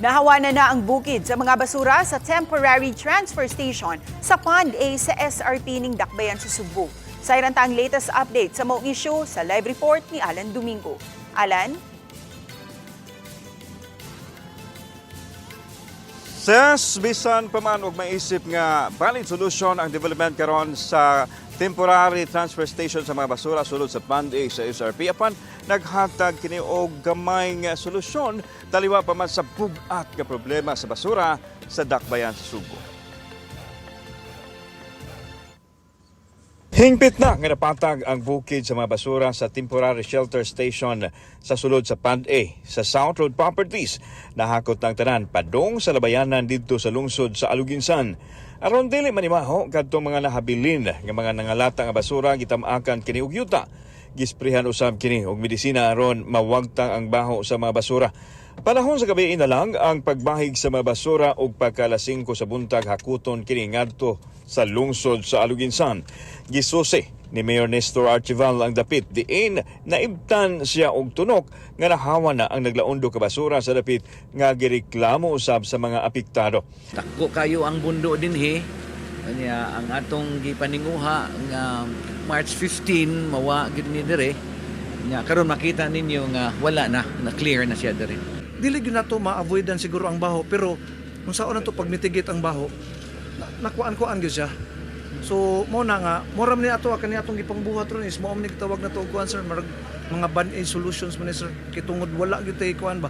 Nahawanan na ang bukid sa mga basura sa temporary transfer station sa Pond A sa SRP ning Dakbayan sa Subo. Sa irantang latest update sa maong issue sa live report ni Alan Domingo. Alan? Ses, bisan pa man og maisip nga valid solution ang development karon sa temporary transfer station sa mga basura sulod sa Pond A sa SRP apan naghatag kini og gamay nga solusyon taliwa pa man sa bugat nga problema sa basura sa Dakbayan sa Subo. Hingpit na nga napatag ang bukid sa mga basura sa temporary shelter station sa sulod sa Pond A sa South Road Properties. Nahakot ng tanan padong sa labayanan didto sa lungsod sa Aluginsan. Aron dili manimaho kadtong mga nahabilin nga mga nangalata nga basura gitamakan kini og yuta. Gisprihan usab kini og medisina aron mawagtang ang baho sa mga basura. Panahon sa gabi na lang ang pagbahig sa mga basura ug pagkalasing ko sa buntag hakuton kini ngadto sa lungsod sa Aluginsan. Gisusi ni Mayor Nestor Archival ang dapit diin naibtan siya og tunok nga nahawa na ang naglaondo ka basura sa dapit nga gireklamo usab sa mga apektado. Dako kayo ang bundo dinhi. Kanya ang atong gipaninguha nga March 15 mawa gid ni dire. Nya karon makita ninyo nga wala na clear na siya dire. Dili gyud nato ma-avoidan siguro ang baho pero kung saan nato pag mitigate ang baho nakuan-kuan gyud siya. So mo na nga mora man ni ato kani atong gipangbuhat ron is mao man ni gitawag nato og kuan sir mga band-aid solutions man ni sir kitungod wala gyud tay kuan ba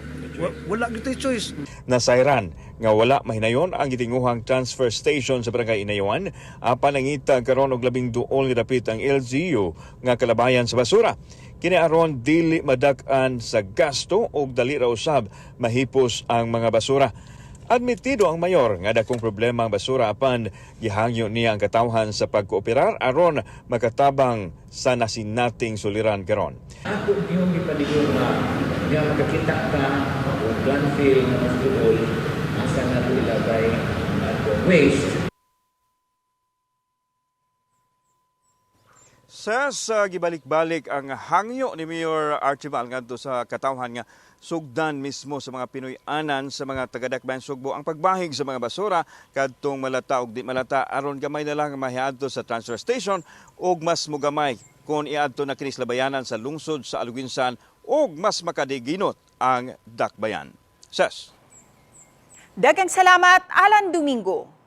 wala gyud tay choice. Nasayran nga wala mahinayon ang gitinguhang transfer station sa Barangay Inayawan apan nangita karon og labing duol nga dapit ang LGU nga kalabayan sa basura. Kini aron dili madak-an sa gasto ug dali ra usab mahipos ang mga basura. Admitido ang mayor nga dakong problema ang basura apan gihangyo niya ang katawhan sa pagkooperar aron makatabang sa nasinating suliran karon. Ako yung gipaligod na nga makakita ka o landfill na mas duol asa na ito ilagay at waste. Sa gibalik-balik ang hangyo ni Mayor Archival ngadto sa katawhan nga sugdan mismo sa mga Pinoy-anan sa mga taga-Dakbayan Sugbo ang pagbahig sa mga basura kadtong malata ug di malata aron gamay na lang mahiadto sa transfer station ug mas mogamay kung iadto na kini sa labayanan sa lungsod sa Aluginsan ug mas makadiginot ang Dakbayan. Ses. Daghang salamat, Alan Domingo.